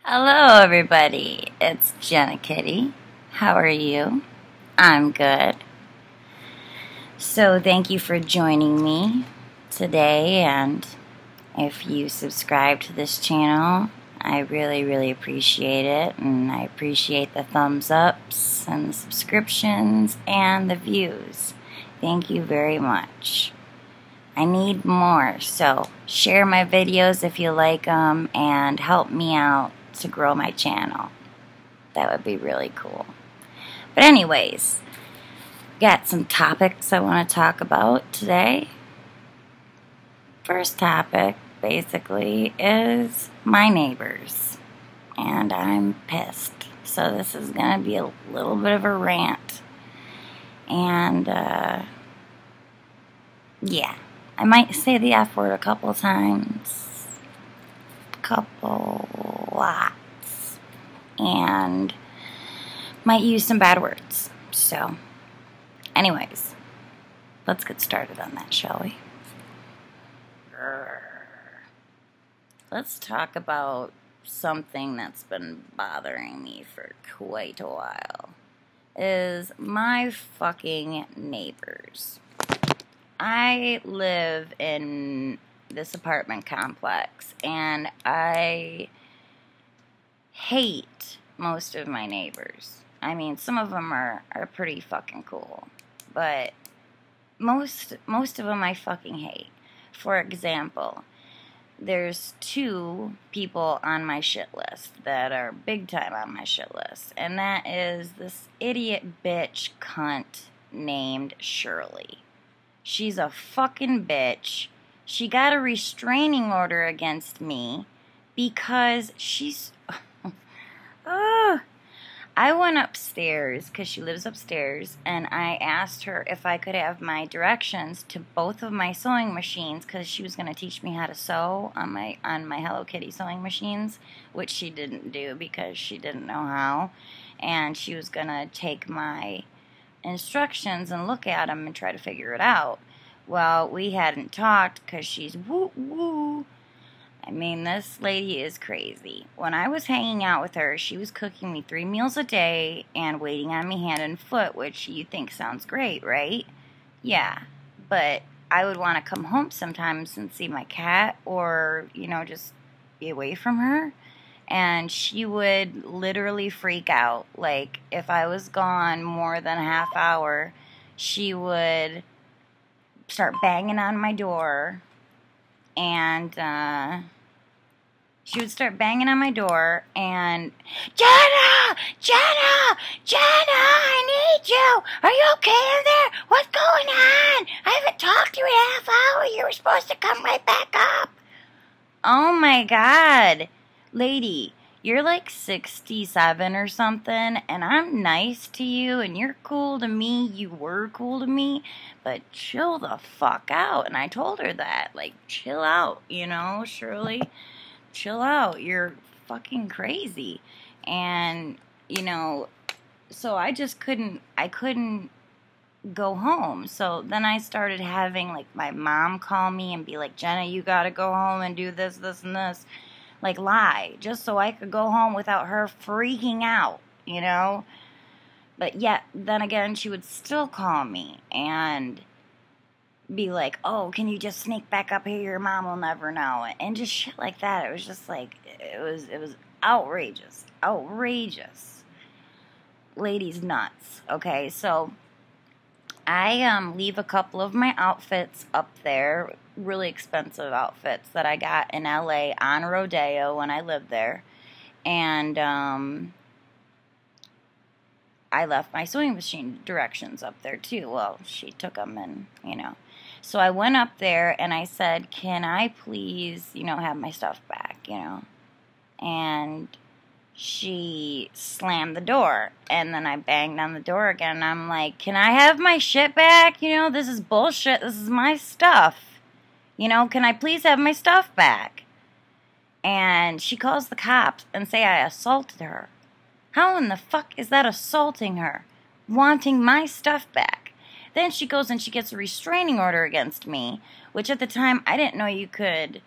Hello, everybody. It's Jenna Kitty. How are you? I'm good. So, thank you for joining me today. And if you subscribe to this channel, I really appreciate it. And I appreciate the thumbs ups and the subscriptions and the views. Thank you very much. I need more, so share my videos if you like them and help me out to grow my channel. That would be really cool. But anyways, got some topics I want to talk about today. First topic, basically, is my neighbors. And I'm pissed. So this is going to be a little bit of a rant. And, yeah. I might say the F word a couple times. Lots. And might use some bad words. So, anyways, let's get started on that, shall we? Let's talk about something that's been bothering me for quite a while. Is my fucking neighbors. I live in this apartment complex, and I hate most of my neighbors. I mean, some of them are pretty fucking cool, but most of them I fucking hate. For example, there's two people on my shit list that are big time on my shit list, and that is this idiot bitch cunt named Shirley. She's a fucking bitch. She got a restraining order against me because she's... I went upstairs, because she lives upstairs, and I asked her if I could have my directions to both of my sewing machines, because she was going to teach me how to sew on my Hello Kitty sewing machines, which she didn't do because she didn't know how, and she was going to take my instructions and look at them and try to figure it out. Well, we hadn't talked because she's woo. I mean, this lady is crazy. When I was hanging out with her, she was cooking me 3 meals a day and waiting on me hand and foot, which you think sounds great, right? Yeah, but I would want to come home sometimes and see my cat or, just be away from her. And she would literally freak out. Like, if I was gone more than a half hour, she would start banging on my door. And, she would start banging on my door and, Jenna! I need you! Are you okay in there? What's going on? I haven't talked to you in a half hour. You were supposed to come right back up. Oh my God. Lady, you're like 67 or something, and I'm nice to you, and you're cool to me. You were cool to me, but chill the fuck out. And I told her that, like, chill out, Shirley, chill out. You're fucking crazy. And, so I just couldn't go home. So then I started having, like, my mom call me and be like, Jenna, you gotta go home and do this, and this. Like, lie, just so I could go home without her freaking out, But yet, then again, she would still call me and be like, oh, can you just sneak back up here? Your mom will never know. And just shit like that. It was just like, it was outrageous. Ladies nuts. Okay, so I leave a couple of my outfits up there, really expensive outfits that I got in LA on Rodeo when I lived there. And I left my sewing machine directions up there too. Well, she took them and, So I went up there and I said, can I please, have my stuff back, And she slammed the door, and then I banged on the door again, and I'm like, can I have my shit back? This is bullshit. This is my stuff. Can I please have my stuff back? And she calls the cops and say I assaulted her. How in the fuck is that assaulting her? Wanting my stuff back. Then she goes and she gets a restraining order against me, which at the time I didn't know you could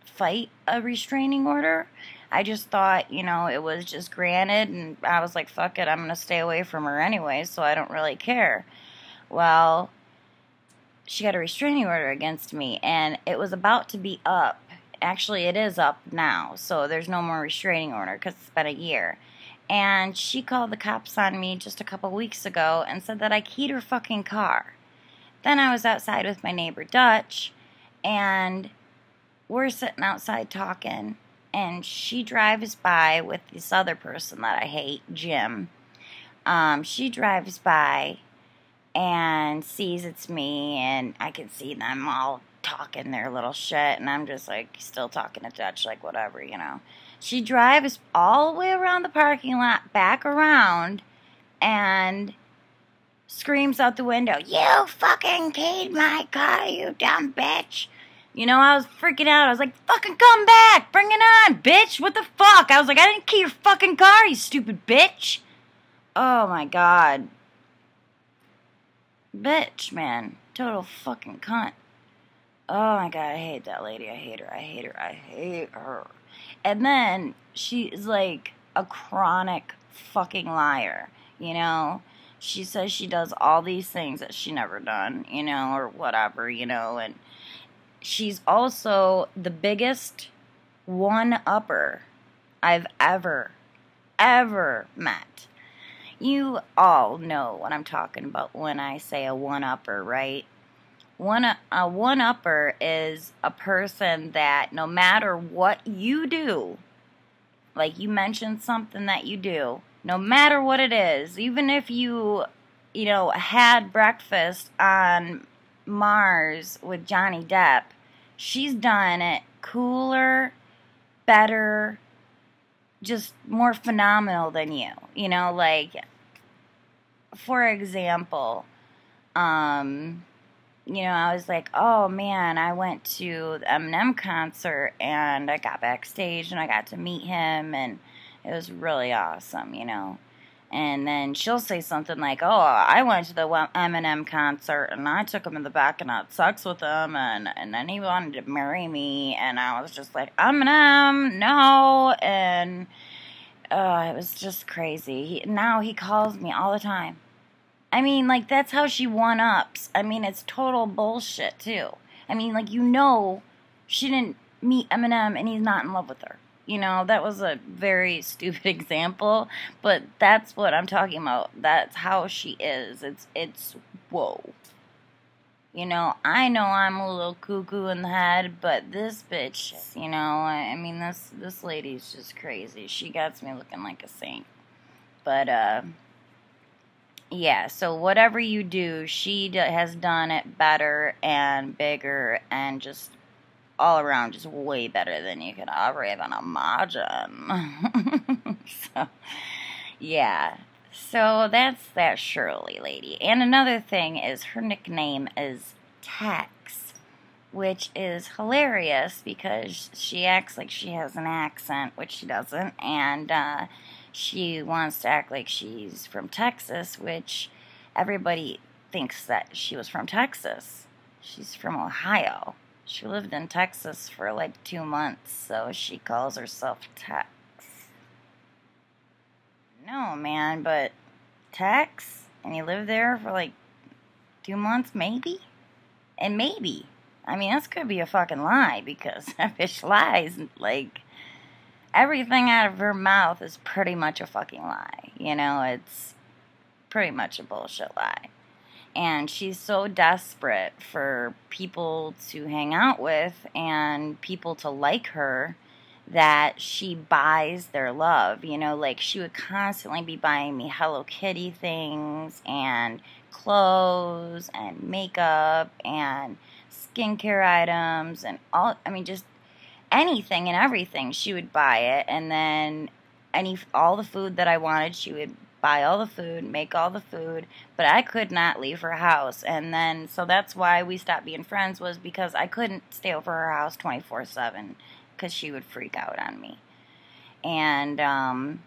fight a restraining order. I just thought, you know, it was just granted, and I was like, fuck it, I'm going to stay away from her anyway, so I don't really care. Well, she got a restraining order against me, and it was about to be up. Actually, it is up now, so there's no more restraining order because it's been a year. And she called the cops on me just a couple weeks ago and said that I keyed her fucking car. Then I was outside with my neighbor Dutch, and we're sitting outside talking, and she drives by with this other person that I hate, Jim. She drives by and sees it's me, and I can see them all talking their little shit, and I'm just like still talking to Dutch, like whatever, you know. She drives all the way around the parking lot, back around, and screams out the window, "You fucking keyed my car, you dumb bitch." You know, I was freaking out. I was like, fucking come back, bring it on, bitch, what the fuck? I was like, I didn't key your fucking car, you stupid bitch. Oh my god. Bitch, man. Total fucking cunt. Oh my god, I hate that lady. I hate her. I hate her. I hate her. And then she's like a chronic fucking liar, you know? She says she does all these things that she never done, you know, or whatever, you know, and she's also the biggest one-upper I've ever met. You all know what I'm talking about when I say a one-upper, right? A one-upper is a person that no matter what you do, like you mentioned something that you do, no matter what it is, even if you know, had breakfast on Mars with Johnny Depp, she's done it cooler, better, just more phenomenal than you. You know, like, for example, you know, I was like, oh man, I went to the Eminem concert and I got backstage and I got to meet him and it was really awesome, you know. And then she'll say something like, oh, I went to the Eminem concert and I took him in the back and had sex with him and then he wanted to marry me and I was just like, Eminem, no. And it was just crazy. Now he calls me all the time. I mean, like, that's how she one-ups. I mean, it's total bullshit, too. I mean, like, you know, she didn't meet Eminem and he's not in love with her. You know, that was a very stupid example, but that's what I'm talking about. That's how she is. It's whoa. You know I'm a little cuckoo in the head, but this bitch, you know, I mean, this lady's just crazy. She gets me looking like a saint. But, yeah, so whatever you do, she has done it better and bigger and just all around just way better than you could ever even imagine. So, yeah. So that's that Shirley lady. And another thing is her nickname is Tex, which is hilarious because she acts like she has an accent, which she doesn't, and she wants to act like she's from Texas, which everybody thinks that she was from Texas. She's from Ohio. She lived in Texas for like 2 months, so she calls herself Tex. No, man, but Tex? And you lived there for like 2 months, maybe? And maybe. I mean, that's gonna be a fucking lie, because that bitch lies, like, everything out of her mouth is pretty much a fucking lie. You know, it's pretty much a bullshit lie. And she's so desperate for people to hang out with and people to like her that she buys their love. You know, like, she would constantly be buying me Hello Kitty things and clothes and makeup and skincare items and all, I mean, just anything and everything. She would buy it, and then all the food that I wanted, she would buy all the food, make all the food, but I could not leave her house. And then, so that's why we stopped being friends, was because I couldn't stay over her house 24/7, because she would freak out on me. And,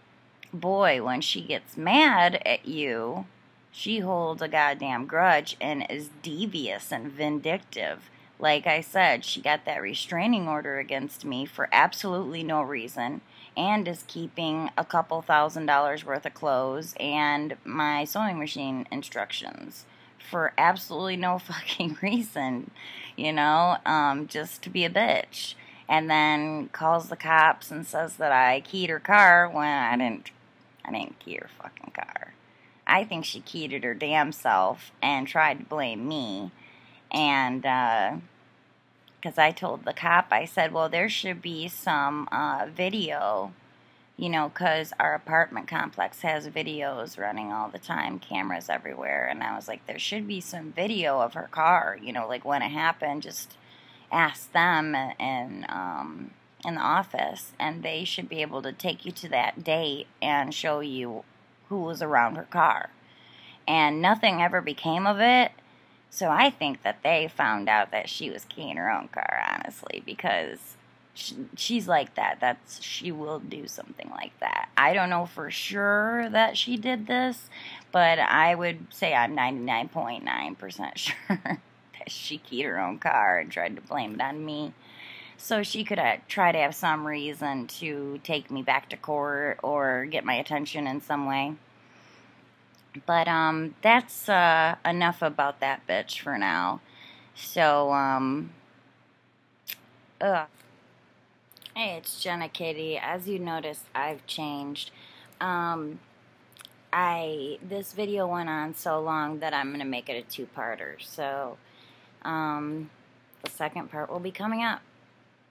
boy, when she gets mad at you, she holds a goddamn grudge and is devious and vindictive. Like I said, she got that restraining order against me for absolutely no reason, and is keeping a couple $1,000s worth of clothes and my sewing machine instructions for absolutely no fucking reason, just to be a bitch. And then calls the cops and says that I keyed her car when I didn't key her fucking car. I think she keyed it her damn self and tried to blame me. And, because I told the cop, I said, well, there should be some video, because our apartment complex has videos running all the time, cameras everywhere. And I was like, there should be some video of her car, like when it happened. Just ask them in the office, and they should be able to take you to that date and show you who was around her car. And nothing ever became of it. So I think that they found out that she was keying her own car, honestly, because she's like that. She will do something like that. I don't know for sure that she did this, but I would say I'm 99.9% sure that she keyed her own car and tried to blame it on me. So she could try to have some reason to take me back to court or get my attention in some way. But that's enough about that bitch for now. So, Hey, it's Jenna Kitty. As you noticed, I've changed. This video went on so long that I'm gonna make it a two-parter. So, the second part will be coming up.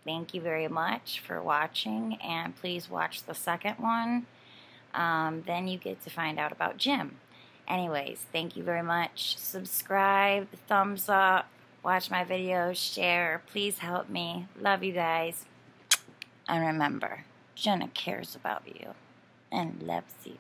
Thank you very much for watching, and please watch the second one. Then you get to find out about Jim. Anyways, thank you very much. Subscribe, thumbs up, watch my videos, share. Please help me. Love you guys. And remember, Jenna cares about you and loves you.